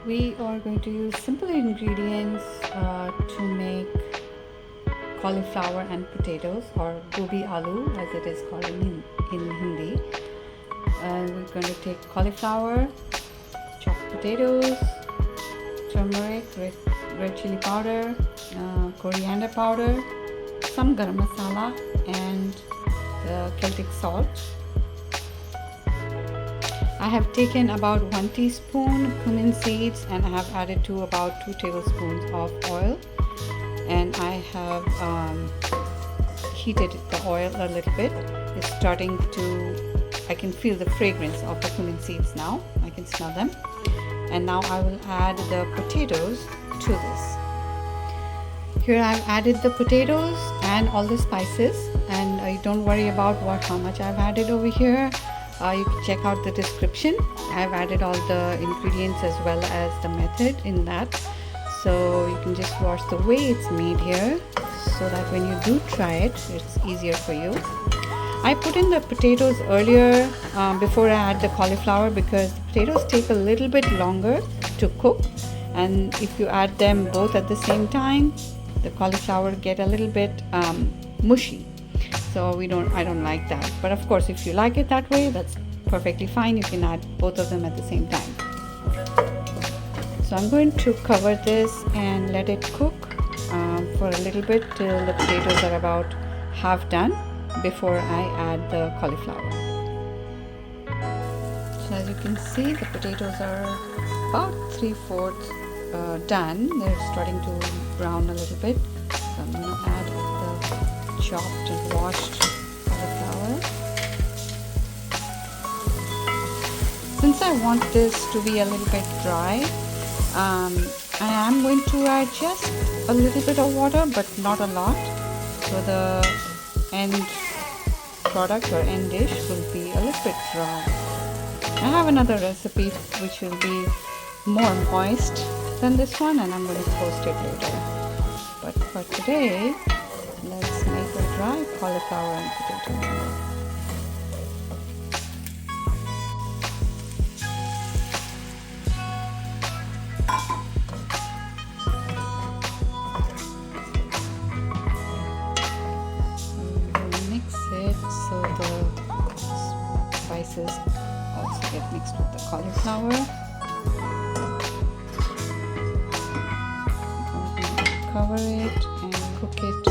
We are going to use simple ingredients to make cauliflower and potatoes, or gobi aloo as it is called in Hindi. We're going to take cauliflower, chopped potatoes, turmeric, red chili powder, coriander powder, some garam masala, and the Celtic salt. I have taken about 1 teaspoon cumin seeds and I have added to about 2 tablespoons of oil, and I have heated the oil a little bit. It's starting to, I can feel the fragrance of the cumin seeds now. I can smell them. And now I will add the potatoes to this. Here I've added the potatoes and all the spices, and don't worry about how much I've added over here. You can check out the description. I've added all the ingredients as well as the method in that, so you can just watch the way it's made here, so that when you do try it, it's easier for you. I put in the potatoes earlier before I add the cauliflower, because the potatoes take a little bit longer to cook, and if you add them both at the same time, the cauliflower get a little bit mushy. So I don't like that. But of course, if you like it that way, that's perfectly fine. You can add both of them at the same time. So I'm going to cover this and let it cook for a little bit till the potatoes are about half done before I add the cauliflower. So as you can see, the potatoes are about 3/4 done. They're starting to brown a little bit. So I'm going to add the chopped and washed cauliflower. Since I want this to be a little bit dry, I am going to add just a little bit of water, but not a lot, so the end product or end dish will be a little bit dry. I have another recipe which will be more moist than this one, and I'm going to post it later. But for today, let's make a dry cauliflower and potato. Mix it so the spices also get mixed with the cauliflower. Cover it and cook it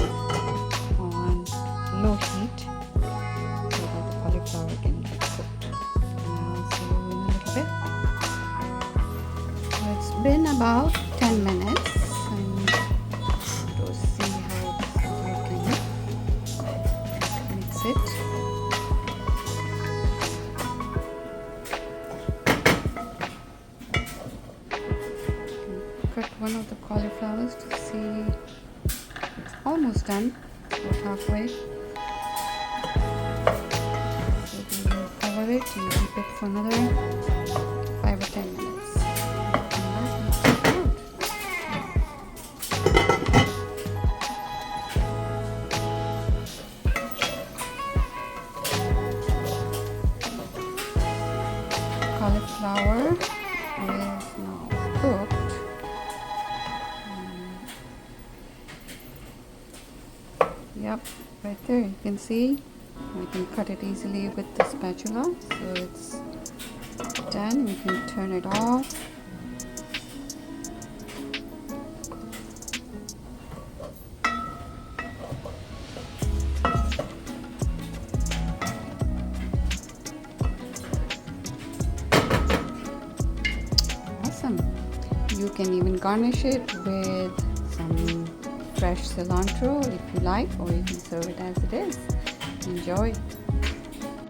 on low heat so that the cauliflower can get cooked. And I'll see you in a little bit. So it's been about 10 minutes, and to see how it's looking. Mix it. Cut one of the cauliflowers to see it's almost done, about halfway. So we will cover it and keep it for another 5 or 10 minutes. Cauliflower is now cooked. Yep, right there you can see we can cut it easily with the spatula. So it's done. We can turn it off. Awesome. You can even garnish it with some fresh cilantro if you like, or you can serve it as it is. Enjoy.